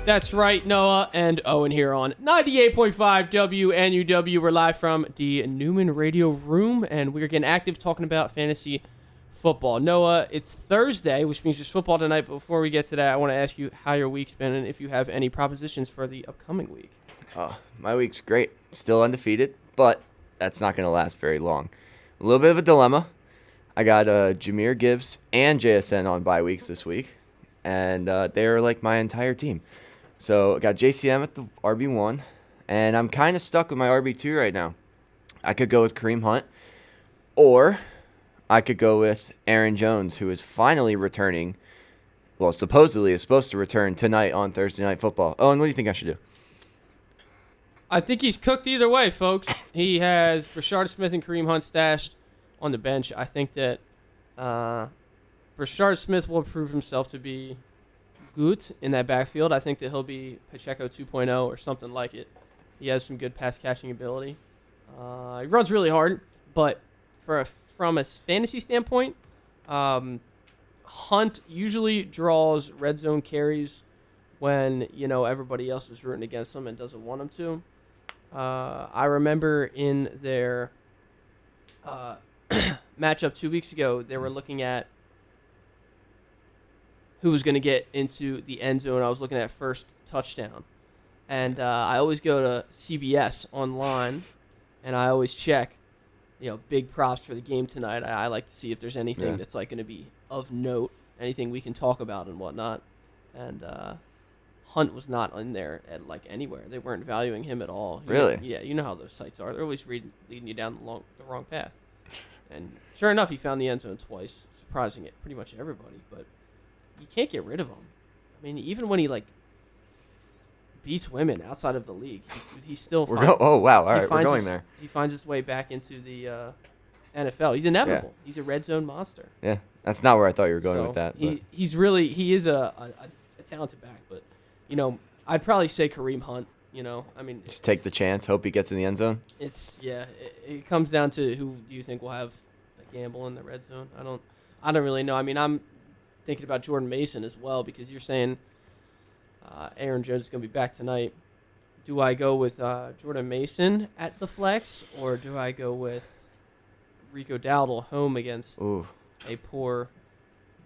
That's right, Noah and Owen here on 98.5 WNUW. We're live from the Newman Radio Room, and we're getting active talking about fantasy football. Noah, it's Thursday, which means there's football tonight. But before we get to that, I want to ask you how your week's been and if you have any propositions for the upcoming week. My week's great. Still undefeated, but that's not going to last very long. A little bit of a dilemma. I got Jahmyr Gibbs and JSN on bye weeks this week, and they're like my entire team. So I got JCM at the RB1, and I'm kind of stuck with my RB2 right now. I could go with Kareem Hunt, or I could go with Aaron Jones, who is finally returning. Well, supposedly is supposed to return tonight on Thursday Night Football. Owen, what do you think I should do? I think he's cooked either way, folks. He has Brashard Smith and Kareem Hunt stashed on the bench. I think that Brashard Smith will prove himself to be good in that backfield. I think that he'll be Pacheco 2.0 or something like it. He has some good pass catching ability. He runs really hard, but from a fantasy standpoint, Hunt usually draws red zone carries when everybody else is rooting against him and doesn't want him to. I remember in their matchup 2 weeks ago, they were looking at who was going to get into the end zone. I was looking at first touchdown. And I always go to CBS online, and I always check, big props for the game tonight. I like to see if there's anything that's like going to be of note, anything we can talk about and whatnot. And Hunt was not in there at anywhere. They weren't valuing him at all. Really? Yeah, you know how those sites are. They're always leading you down the wrong path. And sure enough, he found the end zone twice, surprising it pretty much everybody. But you can't get rid of him. I mean, even when he beats women outside of the league, he still finds. Oh wow! All right, we're going there. He finds his way back into the NFL. He's inevitable. Yeah. He's a red zone monster. Yeah, that's not where I thought you were going with that. He is a talented back, but I'd probably say Kareem Hunt. Just take the chance. Hope he gets in the end zone. It comes down to who do you think will have a gamble in the red zone. I don't really know. I mean, I'm thinking about Jordan Mason as well, because you're saying Aaron Jones is going to be back tonight. Do I go with Jordan Mason at the flex, or do I go with Rico Dowdle home against a poor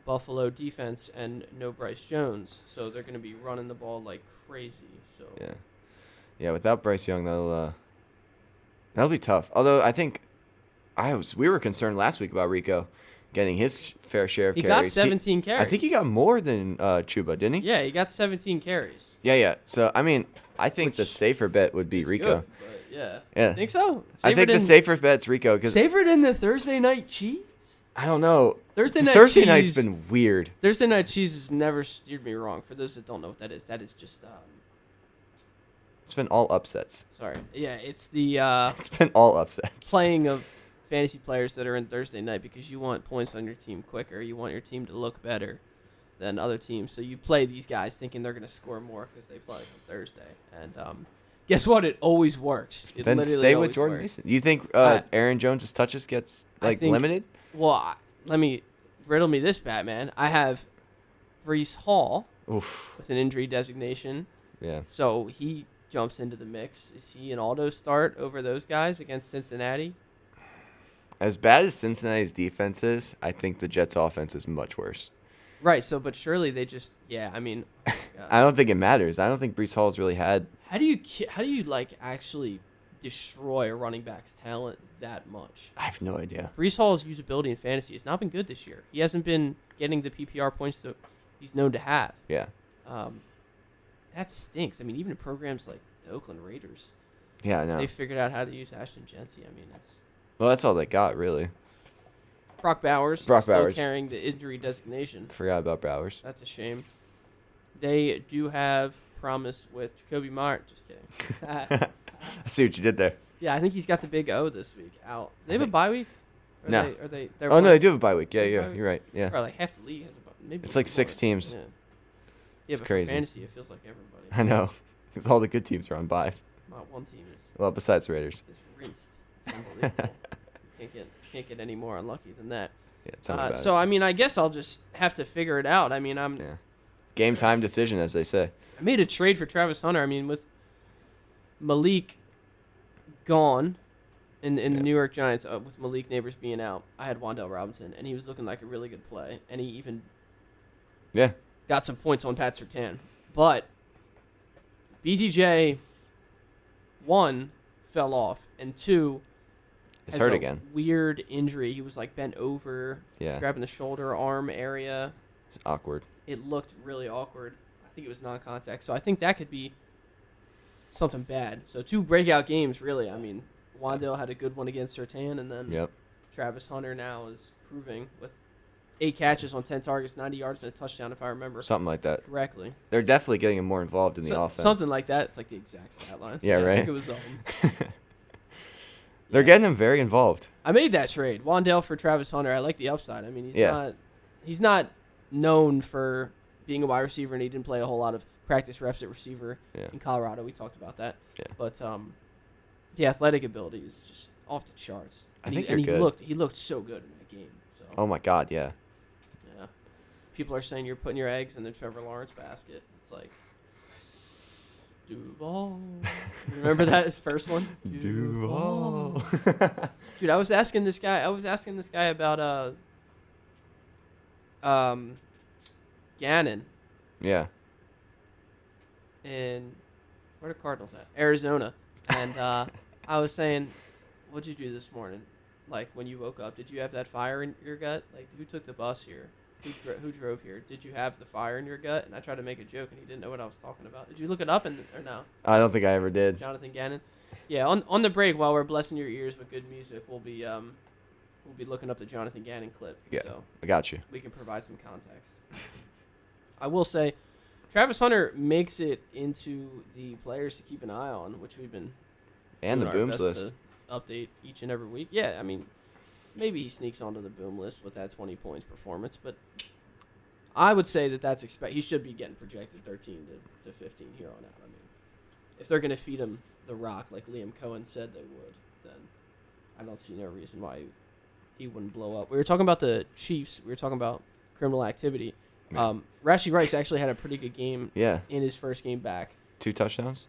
Buffalo defense and no Bryce Jones? So they're going to be running the ball like crazy. So yeah. Without Bryce Young, that'll be tough. Although I think we were concerned last week about Rico getting his fair share of carries. He got 17 carries. I think he got more than Chuba, didn't he? Yeah, he got 17 carries. Yeah. So, I mean, I think the safer bet would be Rico. Good, but yeah. Think so? I think the safer bet's Rico. Safer than the Thursday night cheese? I don't know. Thursday night's been weird. Thursday night cheese has never steered me wrong. For those that don't know what that is just... it's been all upsets. Sorry. Yeah, it's the... it's been all upsets. Playing of fantasy players that are in Thursday night because you want points on your team quicker. You want your team to look better than other teams. So you play these guys thinking they're going to score more because they play on Thursday. And guess what? It always works. Then stay with Jordan Mason. You think Aaron Jones' touches gets limited? Well, riddle me this, Batman. I have Breece Hall with an injury designation. Yeah. So he jumps into the mix. Is he an auto start over those guys against Cincinnati? As bad as Cincinnati's defense is, I think the Jets' offense is much worse. Right. So, but surely they just, I mean, I don't think it matters. I don't think Breece Hall's really had. How do you actually destroy a running back's talent that much? I have no idea. Breece Hall's usability in fantasy has not been good this year. He hasn't been getting the PPR points that he's known to have. Yeah. That stinks. I mean, even in programs like the Oakland Raiders. Yeah, I know. They figured out how to use Ashton Genty. I mean, that's all they got, really. Brock Bowers carrying the injury designation. Forgot about Bowers. That's a shame. They do have promise with Jacoby Myers. Just kidding. I see what you did there. Yeah, I think he's got the big O this week out. Do they have a bye week? No. No, they do have a bye week. Yeah, you're right. Yeah. Or like half the league has a bye. Maybe it's like 6 teams. Yeah, it's but crazy. For fantasy, it feels like everybody. I know, because all the good teams are on byes. Not one team is. Well, besides the Raiders. Is rinsed. It's unbelievable. Can't get any more unlucky than that. Yeah, tell me about so it. I mean, I guess I'll just have to figure it out. I mean, game time decision, as they say. I made a trade for Travis Hunter. I mean, with Malik gone in the New York Giants, with Malik Neighbors being out, I had Wan'Dale Robinson, and he was looking like a really good play. And he even got some points on Pat Surtain. But BTJ, 1, fell off, and 2, It's hurt again. Weird injury. He was like bent over, Yeah. grabbing the shoulder, arm area. It's awkward. It looked really awkward. I think it was non-contact. So I think that could be something bad. So 2 breakout games, really. I mean, Wan'Dale had a good one against Surtain, and then Travis Hunter now is proving with 8 catches on 10 targets, 90 yards, and a touchdown, if I remember. Something like that. Correctly. They're definitely getting him more involved in the offense. Something like that. It's like the exact stat line. Yeah, right? I think it was They're getting him very involved. I made that trade. Wan'Dale for Travis Hunter. I like the upside. I mean, he's not known for being a wide receiver, and he didn't play a whole lot of practice reps at receiver in Colorado. We talked about that. Yeah. But the athletic ability is just off the charts. And I think he looked so good in that game. So. Oh my God, yeah. Yeah. People are saying you're putting your eggs in the Trevor Lawrence basket. It's like Duval. Remember that, his first one? Duval. Dude, I was asking this guy about Gannon. Yeah. And where are the Cardinals at? Arizona. And I was saying, what'd you do this morning? Like, when you woke up, did you have that fire in your gut? Like, who took the bus here? Who drove here? Did you have the fire in your gut? And I tried to make a joke, and he didn't know what I was talking about. Did you look it up or no? I don't think I ever did. Jonathan Gannon. Yeah, on the break, while we're blessing your ears with good music, we'll be looking up the Jonathan Gannon clip. Yeah, so I got you. we can provide some context. I will say, Travis Hunter makes it into the players to keep an eye on, which we've been and the doing our booms best list to update each and every week. Yeah, I mean, maybe he sneaks onto the boom list with that 20 points performance, but I would say that's he should be getting projected 13 to 15 here on out. I mean, if they're going to feed him the rock like Liam Cohen said they would, then I don't see no reason why he wouldn't blow up. We were talking about the Chiefs. We were talking about criminal activity. Rashee Rice actually had a pretty good game in his first game back. 2 touchdowns.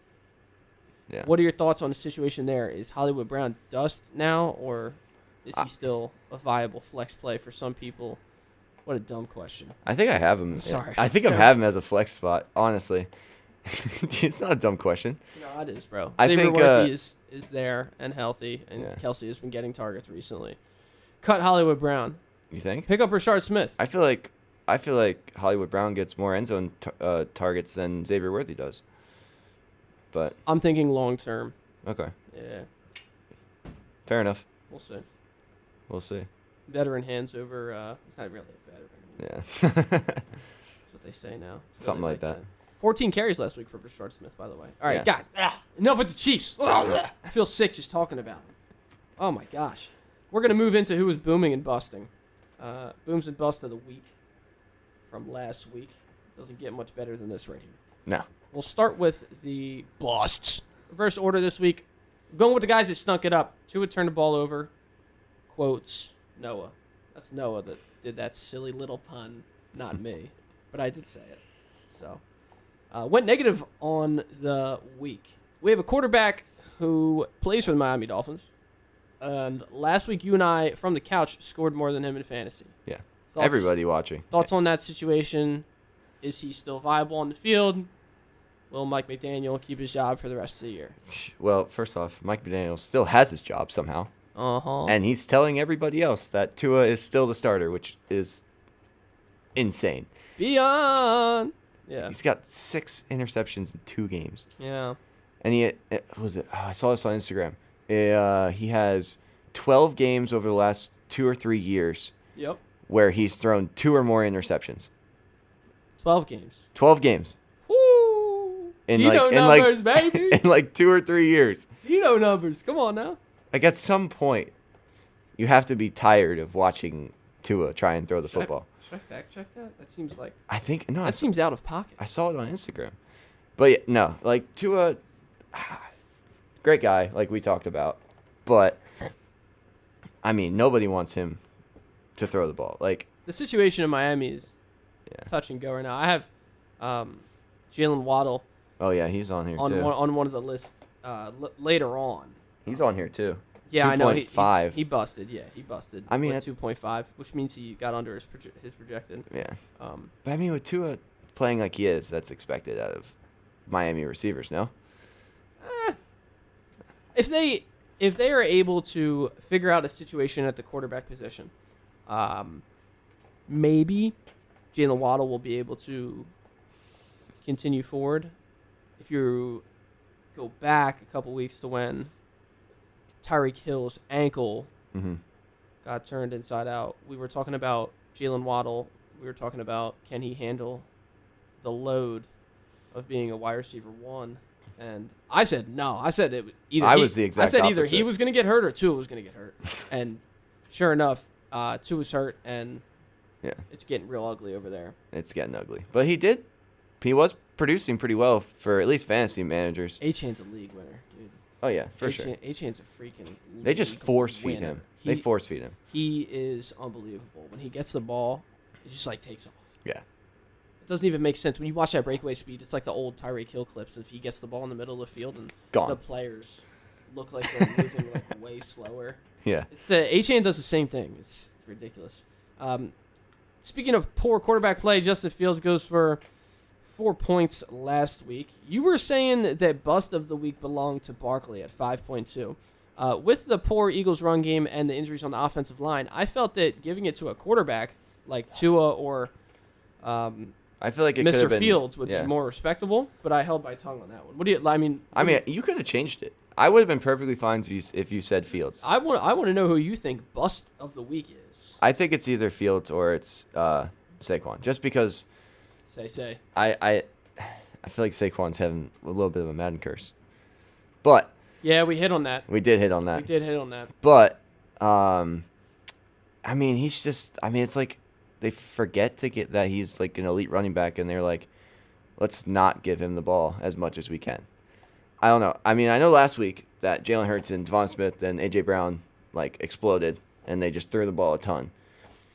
Yeah. What are your thoughts on the situation there? Is Hollywood Brown dust now, or is he still a viable flex play for some people? What a dumb question. I think I have him. Sorry. I think I have him as a flex spot, honestly. It's not a dumb question. No, it is, bro. I Xavier think Worthy is there and healthy, and Kelsey has been getting targets recently. Cut Hollywood Brown. You think? Pick up Rashard Smith. I feel like Hollywood Brown gets more end zone targets than Xavier Worthy does. But I'm thinking long term. Okay. Yeah. Fair enough. We'll see. Veteran hands over. He's not really a veteran. Yeah. That's what they say now. It's Something like that. 14 carries last week for Rashard Smith, by the way. All right, Yeah. God. Enough with the Chiefs. I feel sick just talking about it. Oh, my gosh. We're going to move into who was booming and busting. Booms and bust of the week from last week. Doesn't get much better than this right here. No. We'll start with the busts. Reverse order this week. Going with the guys that stunk it up. Tua turned the ball over. Quotes, Noah. That's Noah that did that silly little pun, not me. But I did say it. So, went negative on the week. We have a quarterback who plays for the Miami Dolphins. And last week, you and I, from the couch, scored more than him in fantasy. Yeah. Thoughts, Everybody watching. Thoughts on that situation? Is he still viable on the field? Will Mike McDaniel keep his job for the rest of the year? Well, first off, Mike McDaniel still has his job somehow. Uh-huh. And he's telling everybody else that Tua is still the starter, which is insane. Beyond. Yeah. He's got 6 interceptions in 2 games. Yeah. And I saw this on Instagram. He has 12 games over the last 2 or 3 years. Yep. Where he's thrown 2 or more interceptions. 12 games. 12 games. Woo! Numbers, baby. In like 2 or 3 years. Gino numbers. Come on now. Like at some point, you have to be tired of watching Tua try and throw the football. Should I fact check that? That seems like... I think... No. That seems out of pocket. I saw it on Instagram. But yeah, no, like Tua... Great guy, like we talked about. But, I mean, nobody wants him to throw the ball. Like the situation in Miami is touch and go right now. I have Jalen Waddle Oh yeah, he's on here on too. one of the lists later on. He's on here too. Yeah, I know. 2.5. He busted. Yeah, he busted. I mean, with 2.5, which means he got under his projected. Yeah. Um, But I mean, with Tua playing like he is, that's expected out of Miami receivers. No. if they are able to figure out a situation at the quarterback position, maybe Jalen Waddle will be able to continue forward. If you go back a couple weeks to when Tyreek Hill's ankle Mm-hmm. got turned inside out, we were talking about Jalen Waddle. We were talking about, can he handle the load of being a wide receiver one? And I said no. I said it either. I was the exact I said either opposite. he was going to get hurt or Tua was going to get hurt. And sure enough, Tua was hurt, and Yeah. it's getting real ugly over there. It's getting ugly. But he was producing pretty well for at least fantasy managers. A-Chain's a league winner, dude. Oh yeah, for sure. A-Chain's a freaking They just league force feed winner. him. They force feed him. He is unbelievable. When he gets the ball, it just like takes off. Yeah. It doesn't even make sense. When you watch that breakaway speed, it's like the old Tyreek Hill clips. If he gets the ball in the middle of the field and Gone. the players look like they're moving like way slower. Yeah. It's the A-Chain does the same thing. It's ridiculous. Speaking of poor quarterback play, Justin Fields goes for 4 points last week. You were saying that bust of the week belonged to Barkley at 5.2. With the poor Eagles run game and the injuries on the offensive line, I felt that giving it to a quarterback like Tua or I feel like it could Mr. have been Fields would yeah. be more respectable, but I held my tongue on that one. What do you? I mean, You could have changed it. I would have been perfectly fine if you said Fields. I want to know who you think bust of the week is. I think it's either Fields or it's Saquon. Just because Say. I feel like Saquon's having a little bit of a Madden curse. But Yeah, we hit on that. we did hit on that. We did hit on that. But I mean, it's like they forget to get that he's like an elite running back, and they're like, let's not give him the ball as much as we can. I don't know. I mean, I know last week that Jalen Hurts and Devon Smith and A.J. Brown like exploded, and they just threw the ball a ton.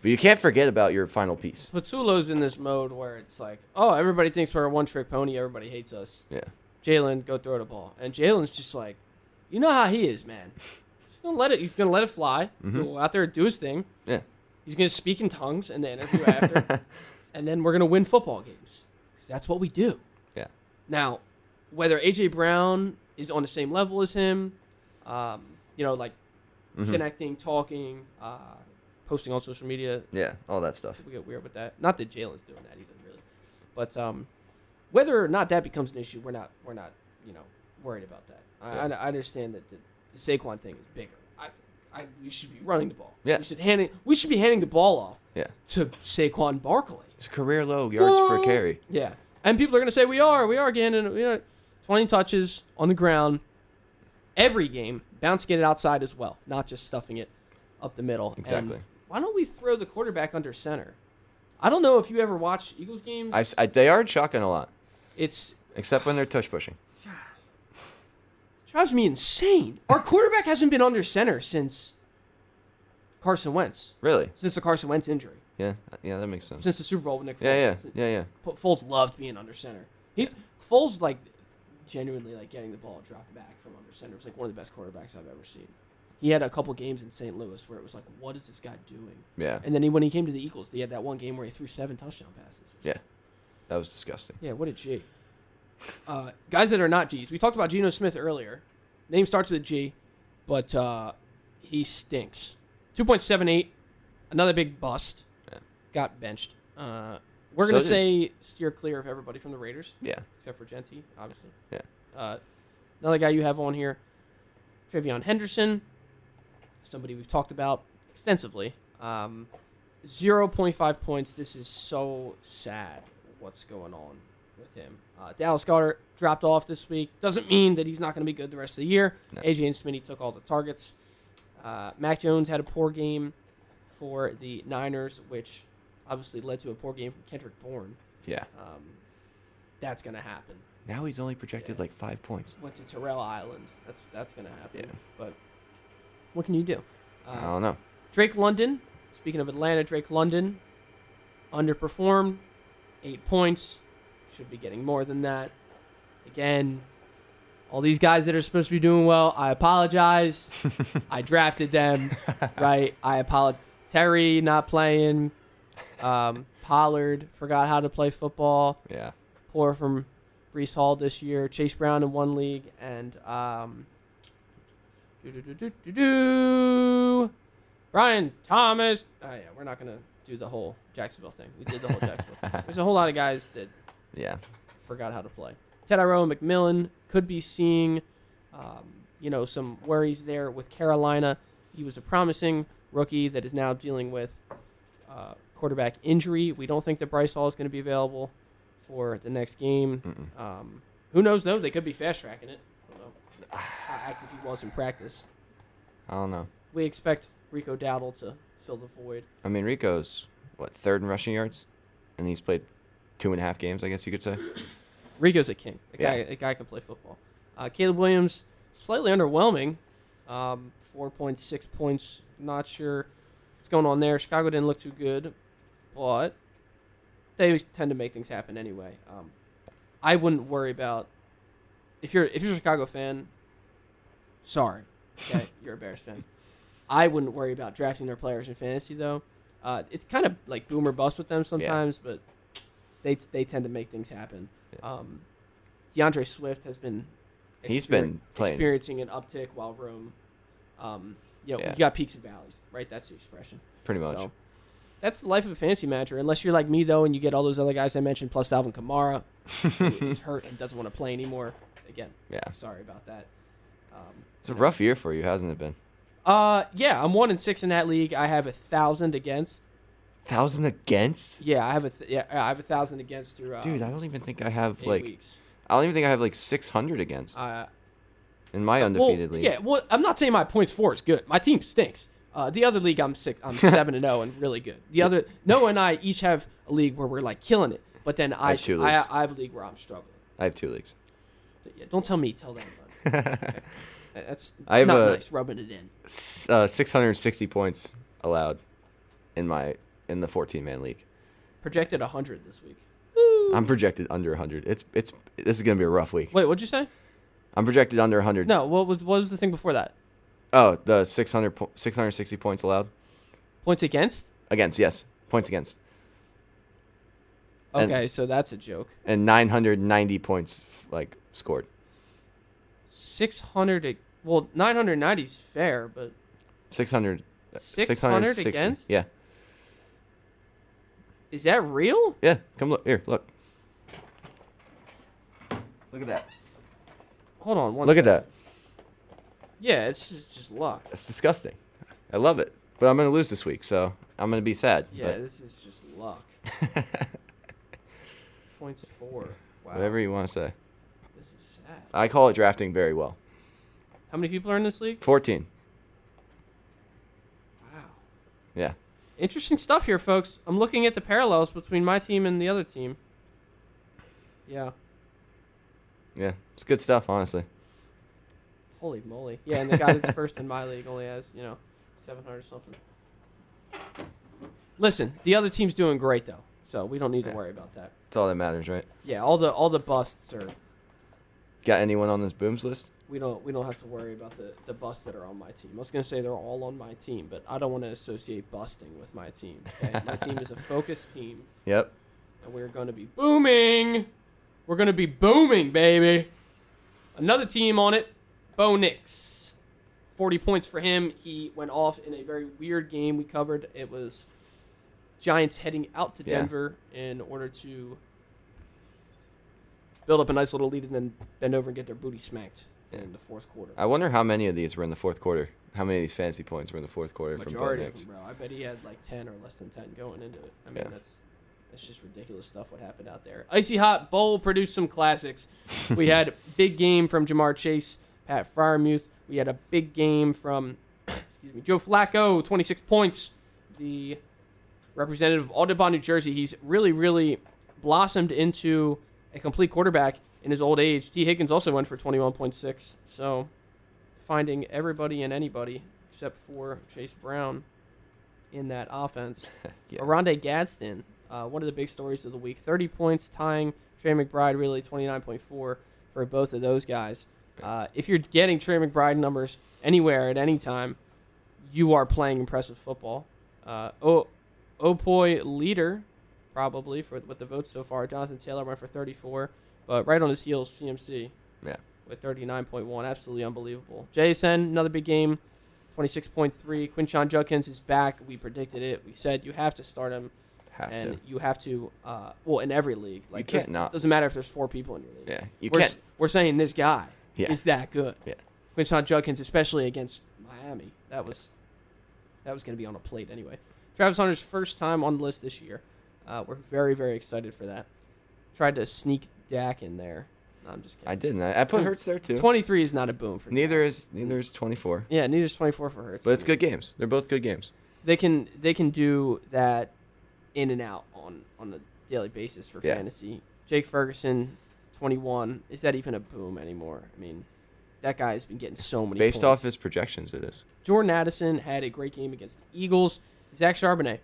But you can't forget about your final piece. Patulo's in this mode where it's like, oh, everybody thinks we're a one-trick pony. Everybody hates us. Yeah. Jalen, go throw the ball. And Jalen's just like, you know how he is, man. He's gonna let it fly. He's gonna go out there and do his thing. Yeah. He's gonna speak in tongues in the interview after, and then we're gonna win football games. 'Cause that's what we do. Yeah. Now, whether AJ Brown is on the same level as him, connecting, talking, posting on social media. Yeah, all that stuff. We get weird with that. Not that Jalen's doing that either, really. But whether or not that becomes an issue, we're not worried about that. Yeah. I understand that the Saquon thing is bigger. We should be running the ball. Yeah. We should be handing the ball off. Yeah. To Saquon Barkley. It's career low yards per carry. Yeah. And people are going to say, we are getting 20 touches on the ground every game, bouncing it outside as well, not just stuffing it up the middle. Exactly. And why don't we throw the quarterback under center? I don't know if you ever watch Eagles games. They are shotgun a lot. It's except when they're tush pushing. Drives me insane. Our quarterback hasn't been under center since Carson Wentz. Really? Since the Carson Wentz injury. Yeah, that makes sense. Since the Super Bowl with Nick Foles. Yeah. Foles loved being under center. Foles genuinely getting the ball and dropping back from under center. It was one of the best quarterbacks I've ever seen. He had a couple games in St. Louis where it was like, what is this guy doing? Yeah. And then when he came to the Eagles, he had that one game where he threw 7 touchdown passes. Yeah. That was disgusting. Yeah, what a G. Guys that are not Gs. We talked about Geno Smith earlier. Name starts with a G, but he stinks. 2.78, another big bust. Yeah. Got benched. We're going to say steer clear of everybody from the Raiders. Yeah. Except for Genty, obviously. Yeah. Another guy you have on here, Travion Henderson, somebody we've talked about extensively. 0.5 points. This is so sad what's going on with him. Dallas Goedert dropped off this week. Doesn't mean that he's not going to be good the rest of the year. No. AJ and Smitty took all the targets. Mac Jones had a poor game for the Niners, which obviously led to a poor game from Kendrick Bourne. Yeah. That's going to happen. Now he's only projected 5 points. Went to Terrell Island. That's going to happen. Yeah. But what can you do? I don't know. Drake London. Speaking of Atlanta, Drake London underperformed. 8 points. should be getting more than that. Again, all these guys that are supposed to be doing well, I apologize. I drafted them, right? I apologize. Terry not playing. Pollard forgot how to play football. Yeah. Poor from Brees Hall this year. Chase Brown in one league. And Brian Thomas. Oh, yeah, we're not going to do the whole Jacksonville thing. We did the whole Jacksonville thing. There's a whole lot of guys that forgot how to play. Ted Iroh McMillan could be seeing, some worries there with Carolina. He was a promising rookie that is now dealing with quarterback injury. We don't think that Bryce Hall is going to be available for the next game. Who knows, though? They could be fast-tracking it. I don't know how active he was in practice. I don't know. We expect Rico Dowdle to fill the void. I mean, Rico's, third in rushing yards? And he's played 2.5 games, I guess you could say. Rico's a king. A guy can play football. Caleb Williams, slightly underwhelming. 4.6 points. Not sure what's going on there. Chicago didn't look too good, but they tend to make things happen anyway. I wouldn't worry about if you're a Chicago fan. Sorry, okay, you're a Bears fan. I wouldn't worry about drafting their players in fantasy though. It's kind of like boom or bust with them sometimes, but they tend to make things happen. Yeah. DeAndre Swift has been experiencing an uptick while Rome. You got peaks and valleys, right? That's the expression. Pretty much. So, that's the life of a fantasy manager. Unless you're like me, though, and you get all those other guys I mentioned, plus Alvin Kamara, who's hurt and doesn't want to play anymore. Again, sorry about that. It's a rough year for you, hasn't it been? Yeah, I'm 1-6 in that league. I have 1,000 against. 1,000 against? Yeah, I have I have 1,000 against through. Dude, I don't even think I have 8 weeks. I don't even think I have 600 against. In my undefeated league. Yeah, well, I'm not saying my points for is good. My team stinks. The other league, I'm 7-0 and really good. The other Noah and I each have a league where we're killing it, but then I have a league where I'm struggling. I have 2 leagues. Yeah, don't tell me. Tell them. Okay. That's not nice. Rubbing it in. 660 points allowed in the 14-man league. Projected 100 this week. Woo. I'm projected under 100. This is gonna be a rough week. Wait, what'd you say? I'm projected under 100. No, what was the thing before that? Oh, the 660 points allowed. Points against? Against, yes. Points against. Okay, so that's a joke. And 990 points scored. 600. Well, 990 is fair, but 600 against? Yeah. Is that real? Yeah. Come look here. Look. Look at that. Hold on. Look at that. Yeah, it's just luck. It's disgusting. I love it, but I'm gonna lose this week, so I'm gonna be sad. Yeah, this is just luck. Points for. Wow. Whatever you want to say. This is sad. I call it drafting very well. How many people are in this league? 14. Wow. Yeah. Interesting stuff here, folks. I'm looking at the parallels between my team and the other team. Yeah. Yeah, it's good stuff, honestly. Holy moly. Yeah, and the guy that's first in my league only has, 700 something. Listen, the other team's doing great, though, so we don't need to worry about that. That's all that matters, right? Yeah, all the busts are... Got anyone on this booms list? We don't have to worry about the busts that are on my team. I was going to say they're all on my team, but I don't want to associate busting with my team. Okay? My team is a focused team. Yep. And we're going to be booming. We're going to be booming, baby. Another team on it, Bo Nix. 40 points for him. He went off in a very weird game we covered. It was Giants heading out to Denver in order to build up a nice little lead and then bend over and get their booty smacked in the fourth quarter. I wonder how many of these were in the fourth quarter. How many of these fantasy points were in the fourth quarter from Bo Nix? Of them, bro. I bet he had 10 or less than 10 going into it. I mean, that's just ridiculous stuff what happened out there. Icy Hot Bowl produced some classics. We had a big game from Jamar Chase, Pat Freiermuth. We had a big game from Joe Flacco, 26 points. The representative of Audubon, New Jersey. He's really, really blossomed into a complete quarterback in his old age. T. Higgins also went for 21.6. So finding everybody and anybody except for Chase Brown in that offense. Oronde Gadsden, one of the big stories of the week. 30 points, tying Trey McBride really 29.4 for both of those guys. If you're getting Trey McBride numbers anywhere at any time, you are playing impressive football. Opoi leader, probably, with the votes so far. Jonathan Taylor went for 34, but right on his heels, CMC with 39.1. Absolutely unbelievable. JSN, another big game, 26.3. Quinshon Judkins is back. We predicted it. We said you have to start him. You have to, in every league. Like, you can't not. It doesn't matter if there's 4 people in your league. Yeah, We're saying this guy is that good. Yeah. Quinshon Judkins, especially against Miami. That was going to be on a plate anyway. Travis Hunter's first time on the list this year. We're very, very excited for that. Tried to sneak Dak in there. No, I'm just kidding. I didn't. I put Hurts there too. 23 is not a boom for neither is 24. Yeah, neither is 24 for Hurts. But it's good games. They're both good games. They can do that in and out on a daily basis for fantasy. Jake Ferguson, 21. Is that even a boom anymore? I mean, that guy's been getting so many Based points. off his projections, it is. Jordan Addison had a great game against the Eagles. Zach Charbonnet,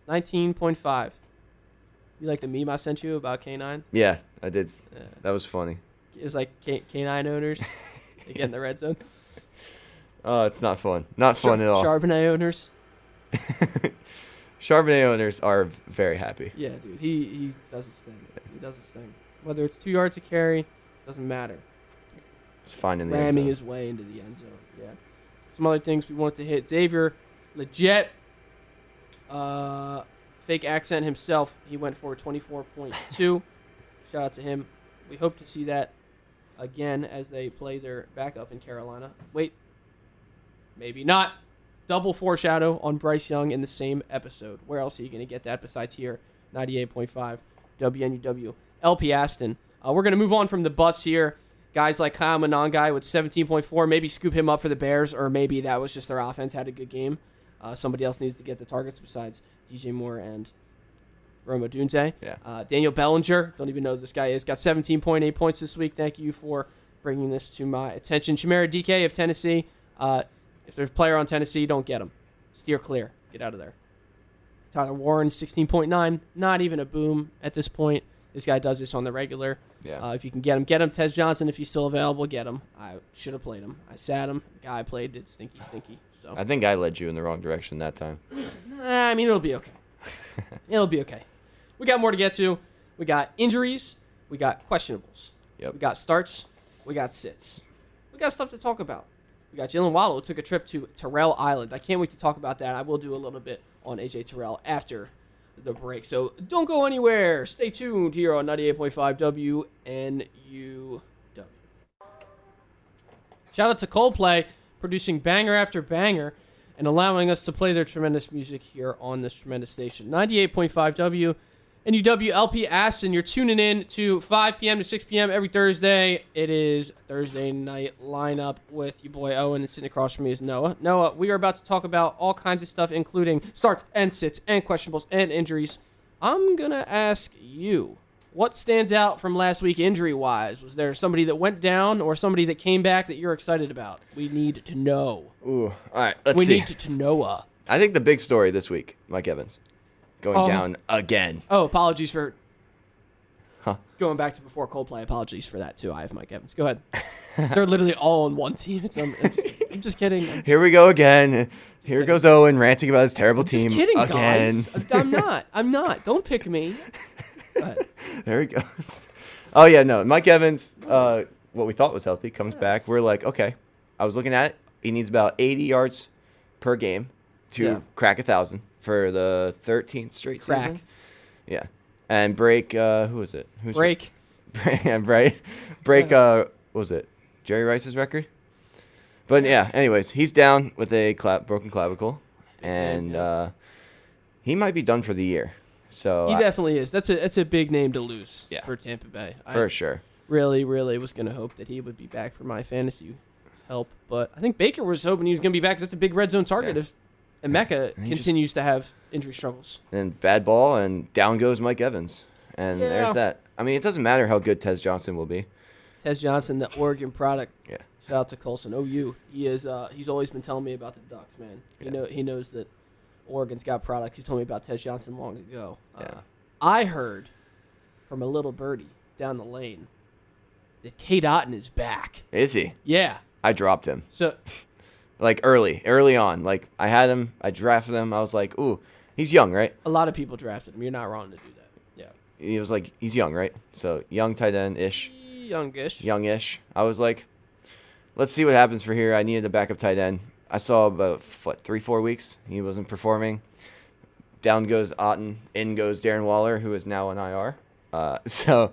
19.5. You like the meme I sent you about K9? Yeah, I did. That was funny. It was like K9 owners. They get in the red zone. Oh, it's not fun. Not fun at all. Charbonnet owners. Charbonnet owners are very happy. Yeah, dude. He does his thing. He does his thing. Whether it's 2 yards to carry, doesn't matter. It's fine in the end zone. Ramming his way into the end zone. Yeah. Some other things we wanted to hit. Xavier, legit. Fake accent himself. He went for 24.2. Shout out to him. We hope to see that again as they play their backup in Carolina. Wait. Maybe not. Double foreshadow on Bryce Young in the same episode. Where else are you going to get that besides here? 98.5 WNUW. LP Aston. We're going to move on from the bus here. Guys like Kyle Monangai with 17.4. Maybe scoop him up for the Bears, or maybe that was just their offense had a good game. Somebody else needs to get the targets besides DJ Moore and Rome Odunze. Yeah. Daniel Bellinger, don't even know who this guy is, got 17.8 points this week. Thank you for bringing this to my attention. Chimera DK of Tennessee. If there's a player on Tennessee, don't get him. Steer clear. Get out of there. Tyler Warren, 16.9. Not even a boom at this point. This guy does this on the regular. Yeah. If you can get him, get him. Tez Johnson, if he's still available, get him. I should have played him. I sat him. The guy I played did stinky. So I think I led you in the wrong direction that time. I mean, it'll be okay. It'll be okay. We got more to get to. We got injuries. We got questionables. Yep. We got starts. We got sits. We got stuff to talk about. We got Jalen Waddle, who took a trip to Terrell Island. I can't wait to talk about that. I will do a little bit on AJ Terrell after the break. So don't go anywhere. Stay tuned here on 98.5 WNUW. Shout out to Coldplay, producing banger after banger and allowing us to play their tremendous music here on this tremendous station. 98.5 WNUW LP Aston. You're tuning in to 5 p.m. to 6 p.m. every Thursday. It is Thursday night lineup with your boy Owen, and sitting across from me is Noah. Noah, we are about to talk about all kinds of stuff, including starts and sits and questionables and injuries. I'm going to ask you, what stands out from last week injury-wise? Was there somebody that went down or somebody that came back that you're excited about? We need to know. Ooh, all right, let's see. We need to know. I think the big story this week, Mike Evans, going down again. Oh, apologies for going back to before Coldplay. Apologies for that, too. I have Mike Evans. Go ahead. They're literally all on one team. I'm just kidding. Here we go again. Here goes Owen ranting about his terrible team just kidding, again. Guys. I'm not. Don't pick me. There he goes. Oh, yeah, no. Mike Evans, what we thought was healthy, comes back. We're like, okay. I was looking at it. He needs about 80 yards per game to crack 1,000 for the 13th straight season. Yeah. And break, who was it? Break. Break, what was it? Jerry Rice's record? But, yeah, anyways, he's down with a broken clavicle. And he might be done for the year. So he definitely is. That's a big name to lose for Tampa Bay. For sure. Really, really was going to hope that he would be back for my fantasy help. But I think Baker was hoping he was going to be back. That's a big red zone target if Emeka continues to have injury struggles. And bad ball, and down goes Mike Evans. And there's that. I mean, it doesn't matter how good Tez Johnson will be. Tez Johnson, the Oregon product. Yeah. Shout out to Colson. OU. He is. He's always been telling me about the Ducks, man. He knows that Oregon's got product. He told me about Tez Johnson long ago. I heard from a little birdie down the lane that Kate Otten is back. Is he? Yeah. I dropped him. So, Like early on. Like I had him, I drafted him. I was like, ooh, he's young, right? a lot of people drafted him. You're not wrong to do that. Yeah. He was like, he's young, right? So young tight end-ish. Youngish. I was like, let's see what happens for here. I needed a backup tight end. I saw about, 3-4 weeks. He wasn't performing. Down goes Otten. In goes Darren Waller, who is now on IR. So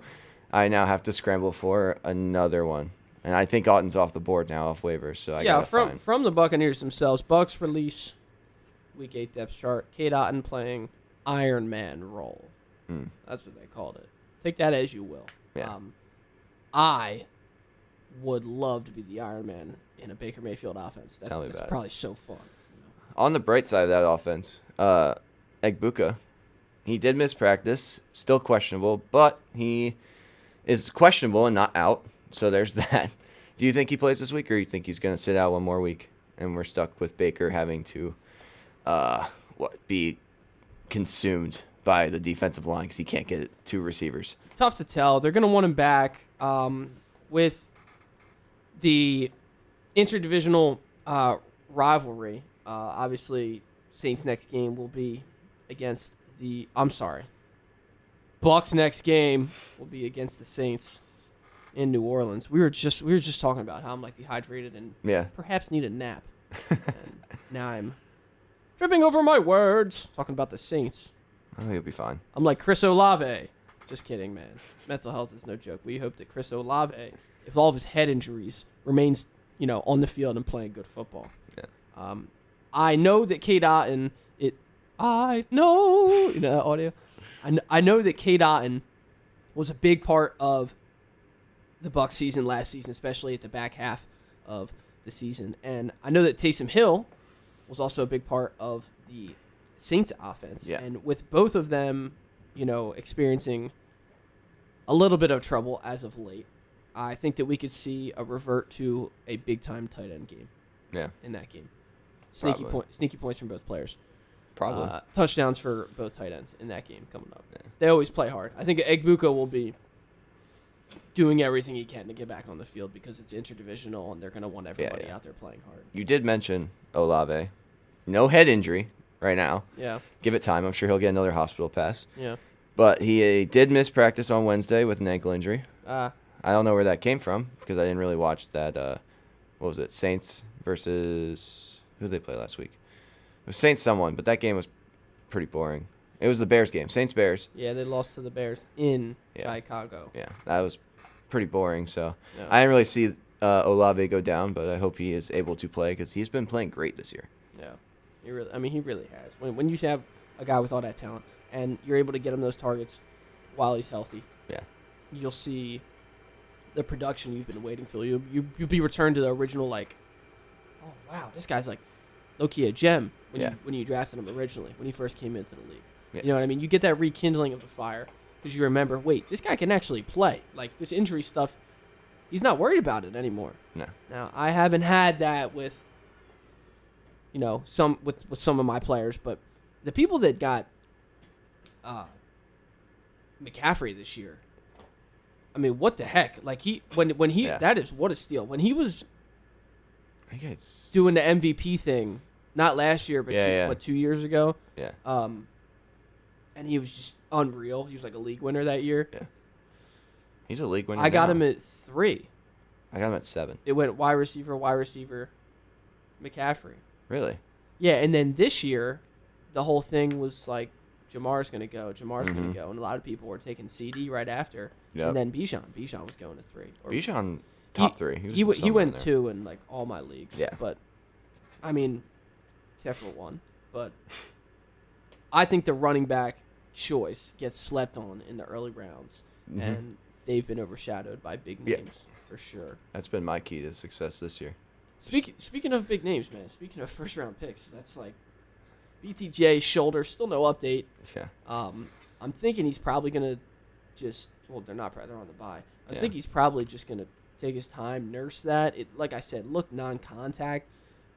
I now have to scramble for another one. And I think Otten's off the board now, off waivers. So I gotta find. From the Buccaneers themselves, Bucks release Week 8 depth chart. Kate Otten playing Iron Man role. That's what they called it. Take that as you will. Yeah. I would love to be the Iron Man in a Baker Mayfield offense. That's about it. probably so fun. On the bright side of that offense, Egbuka, he did miss practice, still questionable, but he is questionable and not out. So there's that. Do you think he plays this week, or do you think he's going to sit out one more week, and we're stuck with Baker having to be consumed by the defensive line because he can't get two receivers? Tough to tell. They're going to want him back with the interdivisional rivalry. Obviously, Saints' next game will be against Bucks' next game will be against the Saints in New Orleans. We were just talking about how I'm like dehydrated and perhaps need a nap. And now I'm tripping over my words talking about the Saints. I think he'll be fine. I'm like Chris Olave. Just kidding, man. Mental health is no joke. We hope that Chris Olave, if all of his head injuries, remains, on the field and playing good football. Yeah. I know that Kate Otten, audio. I know that Kate Otten was a big part of the Bucs season last season, especially at the back half of the season. And I know that Taysom Hill was also a big part of the Saints offense. Yeah. And with both of them, experiencing a little bit of trouble as of late, I think that we could see a revert to a big-time tight end game. Yeah. In that game. Probably. Sneaky points from both players. Probably. Touchdowns for both tight ends in that game coming up. Yeah. They always play hard. I think Egbuka will be doing everything he can to get back on the field because it's interdivisional and they're going to want everybody out there playing hard. You did mention Olave. No head injury right now. Yeah. Give it time. I'm sure he'll get another hospital pass. Yeah. But he did miss practice on Wednesday with an ankle injury. I don't know where that came from because I didn't really watch that. What was it? Saints versus who did they play last week? It was Saints someone, but that game was pretty boring. It was the Bears game. Saints-Bears. Yeah, they lost to the Bears in Chicago. Yeah, that was pretty boring. So Yeah. I didn't really see Olave go down, but I hope he is able to play because he's been playing great this year. Yeah, he really has. When you have a guy with all that talent and you're able to get him those targets while he's healthy, you'll see the production you've been waiting for. You'll be returned to the original oh wow, this guy's low-key a gem when you drafted him originally when he first came into the league. Yeah. You know what I mean? You get that rekindling of the fire because you remember, wait, this guy can actually play. This injury stuff, he's not worried about it anymore. No. Now, I haven't had that with, some of my players, but the people that got McCaffrey this year, I mean, what the heck? That is what a steal. When he was doing the MVP thing, not last year, but 2 years ago. Yeah. And he was just unreal. He was like a league winner that year. Yeah. He's a league winner. I got him at 3. I got him at 7. It went wide receiver, McCaffrey. Really? Yeah, and then this year, the whole thing was Jamar's going to go. Going to go. And a lot of people were taking CD right after. Yep. And then Bijan was going to 3. Bijan, top 3. He went 2 in all my leagues. Yeah. But, I mean, except for one. But I think the running back choice gets slept on in the early rounds. Mm-hmm. And they've been overshadowed by big names for sure. That's been my key to success this year. Speaking of big names, man. Speaking of first-round picks, that's BTJ shoulder. Still no update. Yeah. I'm thinking he's probably gonna they're not. They're on the bye. I think he's probably just gonna take his time, nurse that. It, like I said, look non-contact.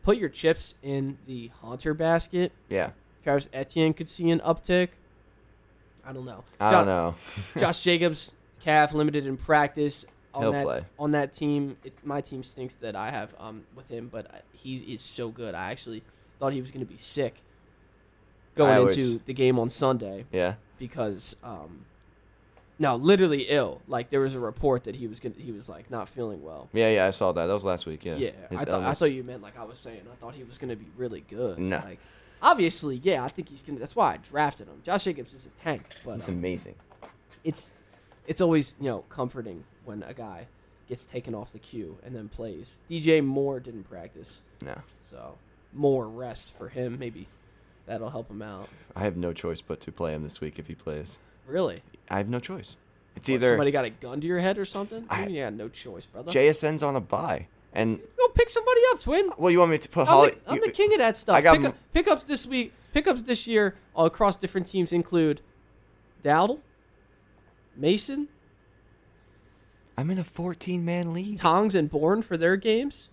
Put your chips in the Hunter basket. Yeah. Travis Etienne could see an uptick. I don't know. I don't know. Josh Jacobs, calf, limited in practice. He'll play. On that team, my team stinks that I have with him, but he is so good. I actually thought he was going to be sick going into the game on Sunday. Yeah. Because no, literally ill. Like there was a report that he was like not feeling well. Yeah, I saw that. That was last week. Yeah. Yeah, I thought you meant like I was saying. I thought he was going to be really good. No. Like, obviously, yeah, I think he's gonna. That's why I drafted him. Josh Jacobs is a tank, but It's amazing. It's always comforting when a guy gets taken off the queue and then plays. DJ Moore didn't practice. No. So more rest for him. Maybe that'll help him out. I have no choice but to play him this week if he plays. Really? I have no choice. It's What, either somebody got a gun to your head or something. Yeah, no choice, brother. JSN's on a bye, and Go pick somebody up, twin. well, you want me to put Holly? I'm the king of that stuff. I got Pickups this week. Pickups this year across different teams include Dowdle, Mason, I'm in a 14-man league. Tongs, and Bourne for their games.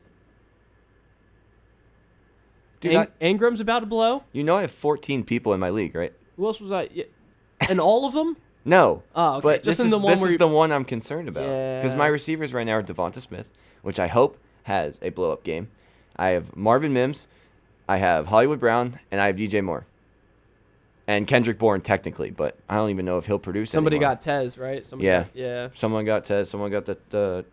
Dude, Ingram's about to blow. you know I have 14 people in my league, right? Who else was I? Yeah. And all of them? No. Oh, okay. But Just this in is the one where the one I'm concerned about. Because Yeah. my receivers right now are Devonta Smith, which I hope has a blow-up game. I have Marvin Mims, I have Hollywood Brown, and I have DJ Moore. And Kendrick Bourne, technically, but I don't even know if he'll produce Somebody anymore. got Tez, right? Yeah. Someone got Tez. Someone got the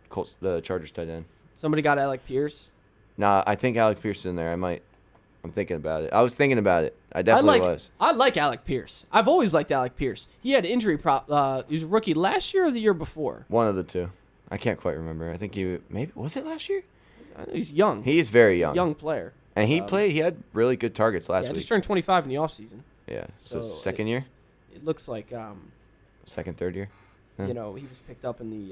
Colts, the Chargers tight end. Somebody got Alec Pierce. Nah, I think Alec Pierce is in there. I'm thinking about it. I was thinking about it. I definitely was. I like Alec Pierce. I've always liked Alec Pierce. He had injury he was a rookie last year or the year before. One of the two. I can't quite remember. I think was it last year? I know he's young. He is very young. Young player. And he had really good targets last week. Just turned 25 in the offseason. Yeah. So So second year? It looks like Second, third year? Yeah. he was picked up in the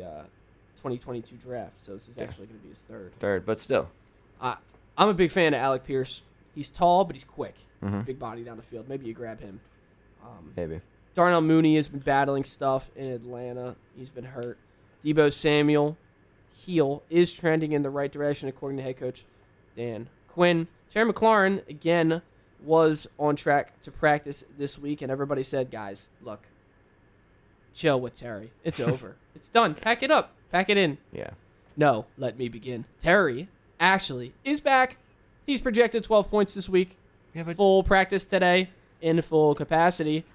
2022 draft, so this is actually going to be his third. Third, but still. I'm a big fan of Alec Pierce. He's tall, but he's quick. Mhm. Big body down the field. Maybe you grab him. Maybe. Darnell Mooney has been battling stuff in Atlanta. He's been hurt. Debo Samuel, heel, is trending in the right direction according to head coach Dan Quinn. Terry McLaurin, again, was on track to practice this week, and everybody said, guys, look, chill with Terry. It's over. It's done. Pack it up. Pack it in. Yeah. No, let me begin. Terry actually is back. He's projected 12 points this week. Yeah, but Full practice today in full capacity.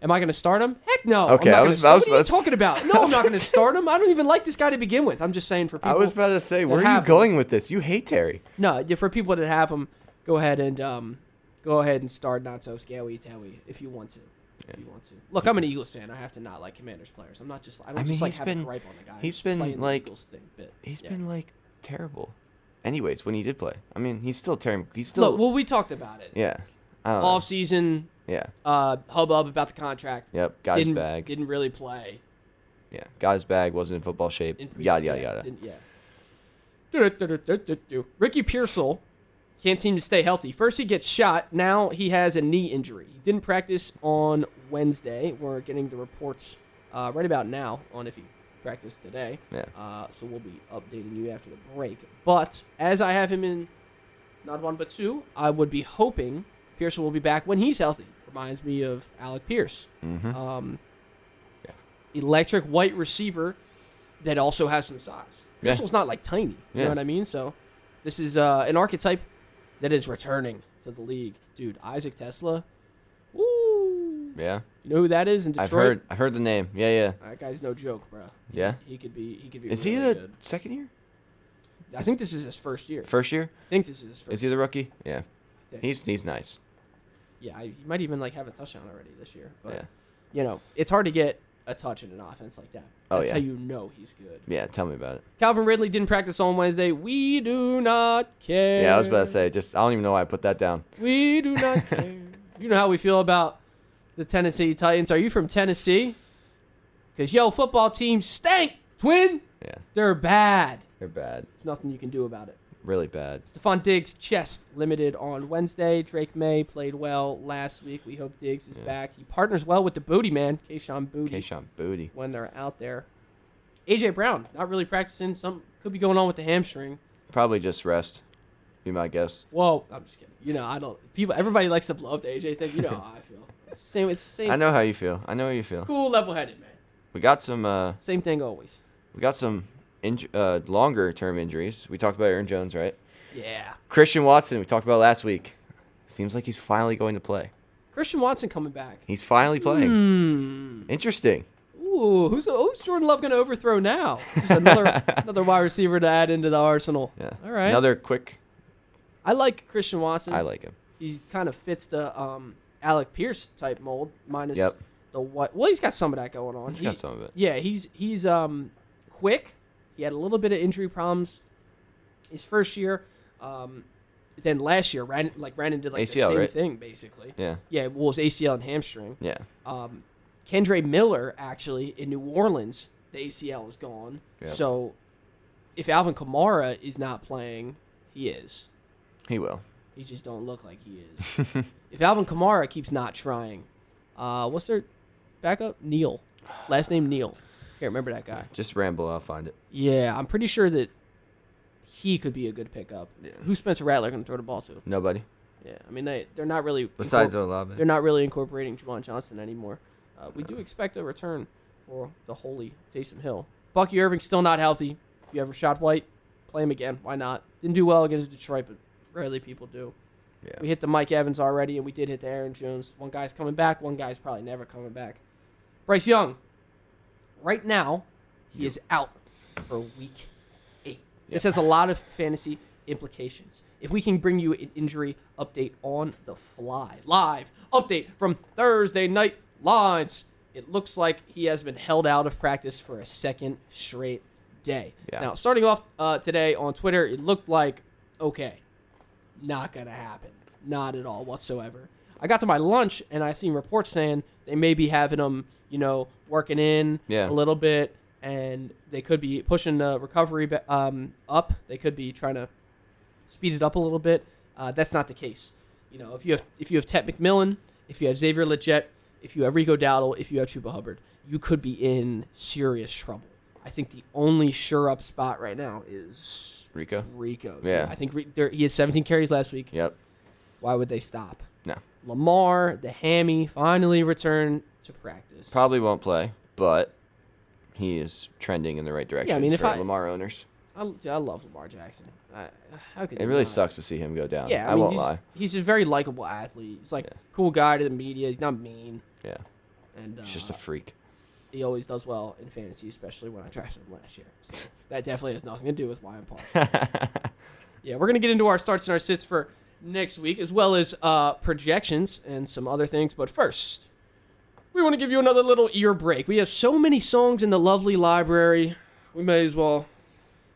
Am I going to start him? Heck no. Okay, what are you talking about? No, I'm not going to start him. I don't even like this guy to begin with. I'm just saying for people. I was about to say, where are you have going with this? You hate Terry. No, for people that have him, go ahead and start Not So Scary Terry if you want to. If you want to. Look, I'm an Eagles fan. I have to not like Commanders players. I'm not just. I don't just like having a gripe on the guy. He's Just been playing the like. Eagles thing bit. He's Yeah. been like terrible. Anyways, when he did play, I mean, he's still terrible. He's still. Look, well, we talked about it. Yeah. I don't know. Off season. Yeah. Hubbub about the contract. Yep. Got his bag. Didn't really play. Yeah. Got his bag. Wasn't in football shape. In Yada preseason, yada yada. Yeah. Ricky Pearsall can't seem to stay healthy. First he gets shot. Now he has a knee injury. He didn't practice on Wednesday. We're getting the reports right about now on if he practiced today. Yeah. So we'll be updating you after the break. But as I have him in not one but two, I would be hoping Pearsall will be back when he's healthy. Reminds me of Alec Pierce. Mm-hmm. Electric white receiver that also has some size. Yeah. Pearsall's not like tiny. You know what I mean? So this is an archetype that is returning to the league. Dude, Isaac Tesla. Woo! Yeah. You know who that is in Detroit? I've heard the name. Yeah. That guy's no joke, bro. Yeah. He could be. Is really he the good. second year? I think this is his first year. First year? I think this is his first. Is he the rookie? Yeah. year. He's nice. Yeah, he might even have a touchdown already this year. But Yeah. it's hard to get a touch in an offense like that. Oh, That's yeah. how you know he's good. Yeah. Tell me about it. Calvin Ridley didn't practice on Wednesday. We do not care. Yeah, I was about to say. I don't even know why I put that down. We do not care. You know how we feel about the Tennessee Titans. Are you from Tennessee? Because, football teams stank, twin. Yeah. They're bad. They're bad. There's nothing you can do about it. Really bad. Stephon Diggs' chest limited on Wednesday. Drake May played well last week. We hope Diggs is back. He partners well with the Booty Man, Kayshon Booty. When they're out there. A.J. Brown, not really practicing. Some could be going on with the hamstring. Probably just rest. Be my guess. Whoa, I'm just kidding. I don't. Everybody likes to blow up the A.J. thing. You know how I feel. Same. It's same. I know how you feel. Cool, level-headed, man. We got some. Same thing always. We got some longer-term injuries. We talked about Aaron Jones, right? Yeah. Christian Watson, we talked about last week. Seems like he's finally going to play. Christian Watson coming back. He's finally playing. Interesting. Ooh, who's Jordan Love going to overthrow now? Just another wide receiver to add into the arsenal. Yeah. All right. Another quick. I like Christian Watson. I like him. He kind of fits the Alec Pierce type mold, minus Yep. the what. Well, he's got some of that going on. He's got some of it. Yeah, he's quick. He had a little bit of injury problems his first year. Then last year ran into ACL, the same right? thing basically. Yeah. Yeah, well, it was ACL and hamstring. Yeah. Kendre Miller actually in New Orleans, the ACL is gone. Yep. So if Alvin Kamara is not playing, he is. He will. He just don't look like he is. If Alvin Kamara keeps not trying, what's their backup? Neal. Last name Neal. Can't remember that guy. Just ramble. I'll find it. Yeah, I'm pretty sure that he could be a good pickup. Yeah. Who's Spencer Rattler going to throw the ball to? Nobody. Yeah, I mean they're not really Besides Olave. they're not really incorporating Javon Johnson anymore. We do expect a return for the holy Taysom Hill. Bucky Irving's still not healthy. If you ever shot White, play him again. Why not? Didn't do well against Detroit, but rarely people do. Yeah. We hit the Mike Evans already, and we did hit the Aaron Jones. One guy's coming back. One guy's probably never coming back. Bryce Young. Right now, he is out for week 8. This has a lot of fantasy implications. If we can bring you an injury update on the fly, live update from Thursday Night Lights, it looks like he has been held out of practice for a second straight day. Yeah. Now, starting off today on Twitter, it looked like, okay, not going to happen. Not at all whatsoever. I got to my lunch, and I seen reports saying they may be having him, working in a little bit, and they could be pushing the recovery up. They could be trying to speed it up a little bit. That's not the case. If you have Ted McMillan, if you have Xavier Legette, if you have Rico Dowdle, if you have Chuba Hubbard, you could be in serious trouble. I think the only sure-up spot right now is Rico. Yeah. I think he had 17 carries last week. Yep. Why would they stop? No. Lamar, the hammy, finally returned to practice. Probably won't play, but he is trending in the right direction. Yeah, I mean, if Lamar owners. I love Lamar Jackson. How could it really sucks to see him go down. Yeah, I won't lie. He's a very likable athlete. He's cool guy to the media. He's not mean. Yeah. And he's just a freak. He always does well in fantasy, especially when I drafted him last year. So that definitely has nothing to do with why I'm partial. Yeah, we're gonna get into our starts and our sits for next week, as well as projections and some other things. But first, we want to give you another little ear break. We have so many songs in the lovely library. We may as well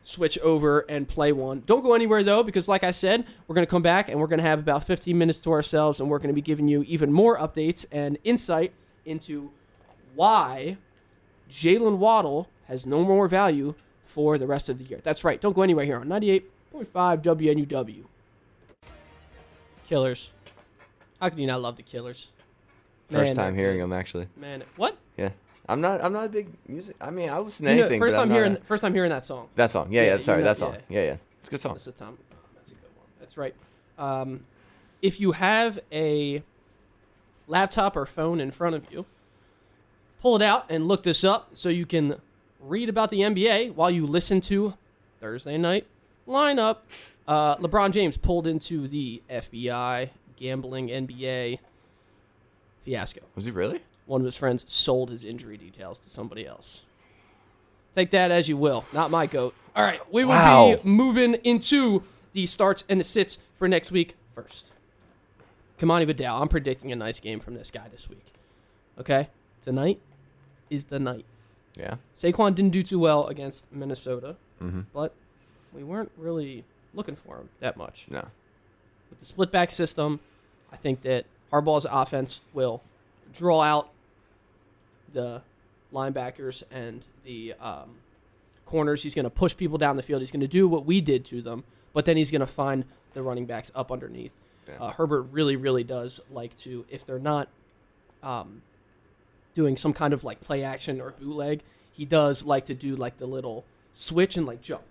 switch over and play one. Don't go anywhere, though, because like I said, we're going to come back and we're going to have about 15 minutes to ourselves, and we're going to be giving you even more updates and insight into why Jalen Waddle has no more value for the rest of the year. That's right. Don't go anywhere here on 98.5 WNUW. Killers. How can you not love the Killers? First time hearing them, actually. Man, what? Yeah. I'm not a big music. I mean, I listen to anything. First time hearing that song. That song. Yeah. Sorry, that song. Yeah. It's a good song. That's a good one. That's right. If you have a laptop or phone in front of you, pull it out and look this up so you can read about the NBA while you listen to Thursday Night Lineup. LeBron James pulled into the FBI gambling NBA fiasco. Was he really? One of his friends sold his injury details to somebody else. Take that as you will. Not my goat. All right, we will be moving into the starts and the sits for next week first. Kamani Vidal. I'm predicting a nice game from this guy this week. Okay? Tonight is the night. Yeah. Saquon didn't do too well against Minnesota, Mm-hmm. but we weren't really looking for him that much. No. With the split back system, I think that Harbaugh's offense will draw out the linebackers and the corners. He's going to push people down the field. He's going to do what we did to them, but then he's going to find the running backs up underneath. Yeah. Herbert really, really does like to, if they're not doing some kind of play action or bootleg, he does like to do the little switch and jump.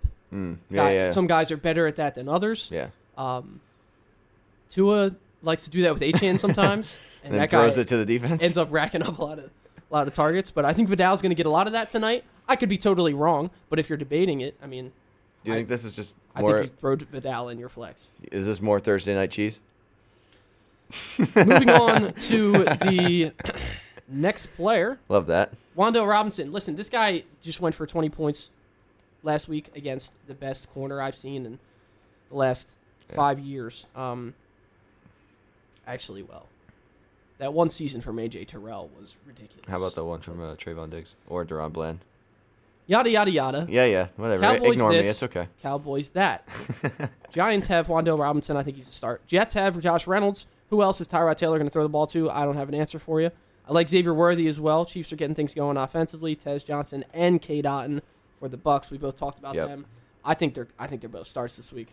Yeah. Some guys are better at that than others. Yeah. Tua likes to do that with Achane sometimes, and then that guy throws it to the defense. ends up racking up a lot of targets. But I think Vidal's going to get a lot of that tonight. I could be totally wrong, but if you're debating it, I mean, Do you think this is just I more? think you throw Vidal in your flex. Is this more Thursday night cheese? Moving on to the next player, Love that. Wan'Dale Robinson. Listen, this guy just went for 20 points last week against the best corner I've seen in the last 5 years. Actually, that one season from A.J. Terrell was ridiculous. How about the one from Trayvon Diggs or Deron Bland? Yada, yada, yada. Yeah, whatever. Cowboys Ignore this, me. It's okay. Cowboys that. Giants have Wan'Dale Robinson. I think he's a start. Jets have Josh Reynolds. Who else is Tyrod Taylor going to throw the ball to? I don't have an answer for you. I like Xavier Worthy as well. Chiefs are getting things going offensively. Tez Johnson and K. Dotton for the Bucks. We both talked about them. I think they're both starts this week.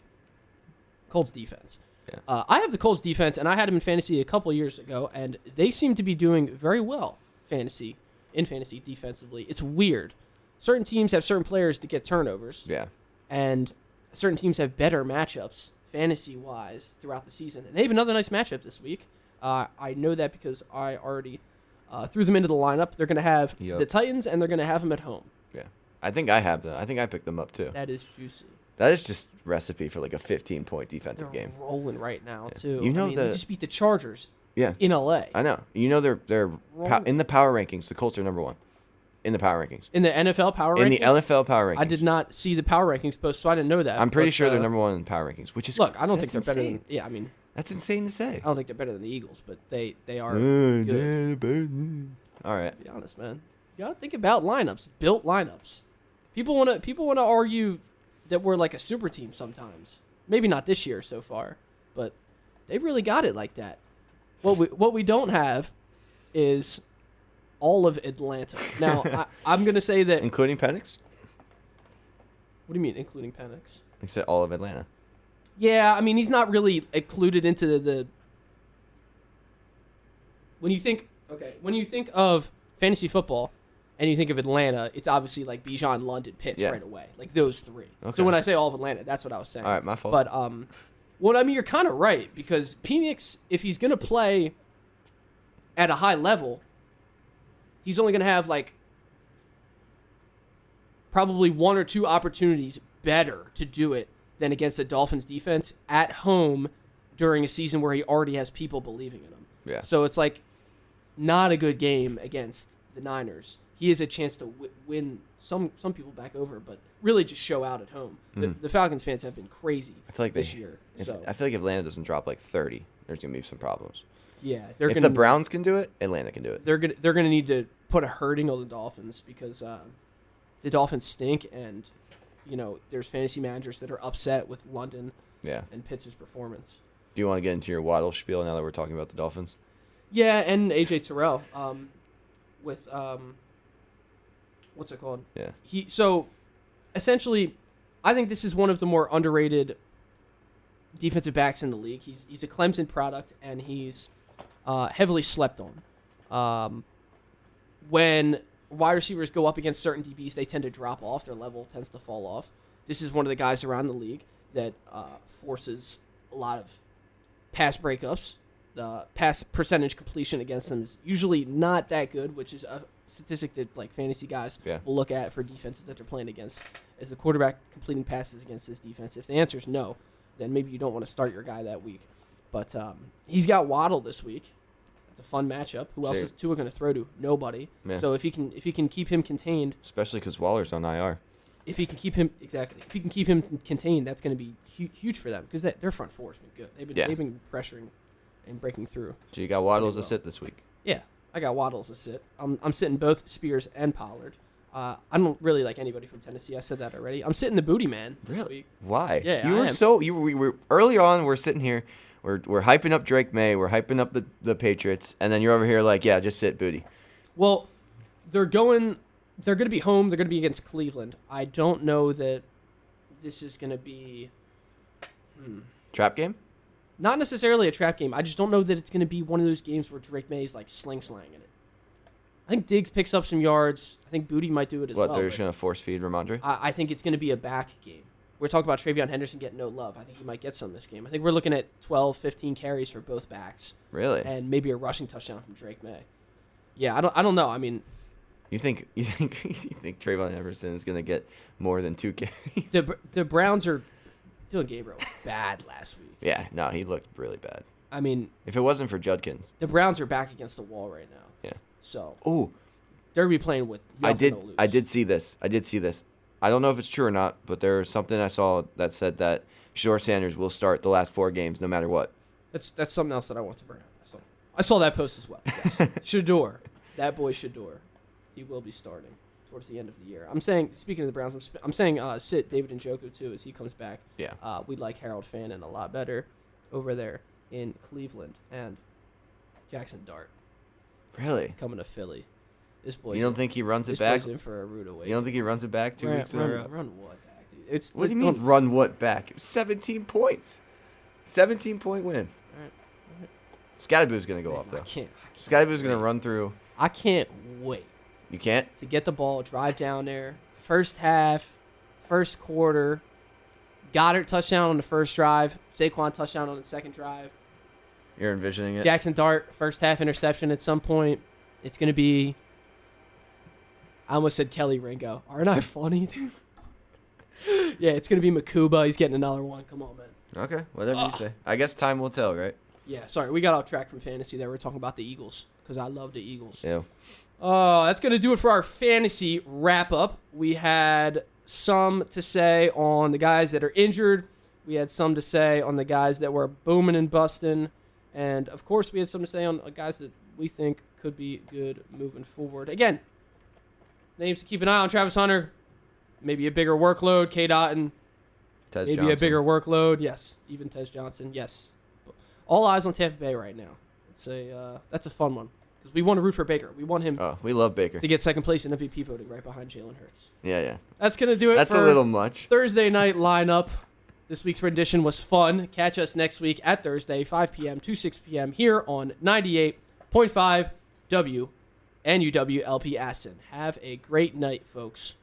Colts defense. Yeah. I have the Colts defense, and I had them in fantasy a couple years ago, and they seem to be doing very well in fantasy defensively. It's weird. Certain teams have certain players that get turnovers. Yeah. And certain teams have better matchups fantasy-wise throughout the season. And they have another nice matchup this week. I know that because I already threw them into the lineup. They're going to have the Titans, and they're going to have them at home. Yeah. I think I have them. I think I picked them up, too. That is juicy. That is just recipe for like a 15-point defensive They're game. rolling right now, too. You know they just beat the Chargers in L.A. I know. You know they're in the power rankings. The Colts are number 1 in the power rankings. In the NFL power rankings? In the NFL power rankings. I did not see the power rankings post, so I didn't know that. I'm pretty sure they're number 1 in the power rankings, which is look. I don't think they're insane. better than. Yeah, I mean, that's insane to say. I don't think they're better than the Eagles, but they are good. All right. Be honest, man. You gotta think about lineups, built lineups. People wanna argue that we're like a super team sometimes. Maybe not this year so far, but they've really got it like that. What we don't have is all of Atlanta. Now I'm gonna say that including Penix. What do you mean, including Penix? I said all of Atlanta. Yeah, I mean he's not really included into the. When you think of fantasy football, and you think of Atlanta, it's obviously like Bijan, London, Pitts right away, like those three. Okay. So when I say all of Atlanta, that's what I was saying. All right, my fault. But well, I mean you're kind of right because Penix, if he's gonna play at a high level, he's only gonna have like probably 1 or 2 opportunities better to do it than against the Dolphins defense at home during a season where he already has people believing in him. Yeah. So it's like not a good game against the Niners. He has a chance to win some people back over, but really just show out at home. The Falcons fans have been crazy this year. I feel like if Atlanta doesn't drop like 30, there's going to be some problems. Yeah. If the Browns can do it, Atlanta can do it. They're gonna need to put a hurting on the Dolphins because the Dolphins stink, and there's fantasy managers that are upset with London and Pitts' performance. Do you want to get into your Waddle spiel now that we're talking about the Dolphins? Yeah, and A.J. Terrell with what's it called? Yeah. So essentially, I think this is one of the more underrated defensive backs in the league. He's a Clemson product, and he's heavily slept on. When wide receivers go up against certain DBs, they tend to drop off. Their level tends to fall off. This is one of the guys around the league that forces a lot of pass breakups. The pass percentage completion against them is usually not that good, which is a statistic that like fantasy guys will look at for defenses that they're playing against. Is the quarterback completing passes against this defense? If the answer is no, then maybe you don't want to start your guy that week. But he's got Waddle this week. It's a fun matchup. Who else is Tua going to throw to? Nobody. Yeah. So if he can keep him contained, especially because Waller's on IR. If he can keep him contained, that's going to be huge for them because their front four has been good. They've been pressuring and breaking through. So you got Waddle as a sit this week? Yeah, I got Waddle as a sit. I'm sitting both Spears and Pollard. I don't really like anybody from Tennessee. I said that already. I'm sitting the Booty Man this week. Why? Yeah, we were early on. We're sitting here. We're hyping up Drake May. We're hyping up the Patriots, and then you're over here like, yeah, just sit Booty. Well, they're going to be home. They're going to be against Cleveland. I don't know that this is going to be trap game. Not necessarily a trap game. I just don't know that it's going to be one of those games where Drake May is like sling-slanging it. I think Diggs picks up some yards. I think Booty might do it as well. They're just going to force feed Ramondre? I think it's going to be a back game. we're talking about Travion Henderson getting no love. I think he might get some this game. I think we're looking at 12, 15 carries for both backs. Really? And maybe a rushing touchdown from Drake May. Yeah, I don't know. I mean, you think Trayvon Henderson is going to get more than 2 carries? The Browns are Dylan Gabriel was bad last week. Yeah, no, he looked really bad. I mean, if it wasn't for Judkins, the Browns are back against the wall right now. Yeah. So, they're going to be playing with nothing to lose. I did see this. I don't know if it's true or not, but there's something I saw that said that Shedeur Sanders will start the last 4 games no matter what. That's something else that I want to bring up. I saw that post as well. Yes. Shedeur. That boy Shedeur. He will be starting towards the end of the year. I'm saying, speaking of the Browns, I'm saying sit David Njoku too as he comes back. Yeah. We like Harold Fannin a lot better over there in Cleveland. And Jackson Dart. Really? Coming to Philly. This boy. You don't think he runs it back? In for a rude awakening. You don't think he runs it back 2 weeks in a row? Run what back, dude? What do you mean run what back? It was 17 points. 17-point win. All right. Scatterboo's going to go off, though. I can't Scatterboo's going to run through. I can't wait. You can't? To get the ball, drive down there. First half, first quarter. Goddard touchdown on the first drive. Saquon touchdown on the second drive. You're envisioning it? Jackson Dart, first half interception at some point. It's going to be... I almost said Kelly Ringo. Aren't I funny, dude? Yeah, it's going to be Makuba. He's getting another one. Come on, man. Okay, whatever you say. I guess time will tell, right? Yeah, sorry. We got off track from fantasy there. We're talking about the Eagles because I love the Eagles. Yeah. That's going to do it for our fantasy wrap-up. We had some to say on the guys that are injured. We had some to say on the guys that were booming and busting. And, of course, we had some to say on guys that we think could be good moving forward. Again, names to keep an eye on: Travis Hunter, maybe a bigger workload. K. Dotton, Tez maybe Johnson. a bigger workload. Yes, even Tez Johnson. Yes, all eyes on Tampa Bay right now. That's a fun one because we want to root for Baker. We want him. Oh, we love Baker to get second place in MVP voting right behind Jalen Hurts. Yeah. That's gonna do it. That's for a little much. Thursday night lineup. This week's rendition was fun. Catch us next week at Thursday, 5 p.m. to 6 p.m. here on 98.5 WNUW LP Aston. Have a great night, folks.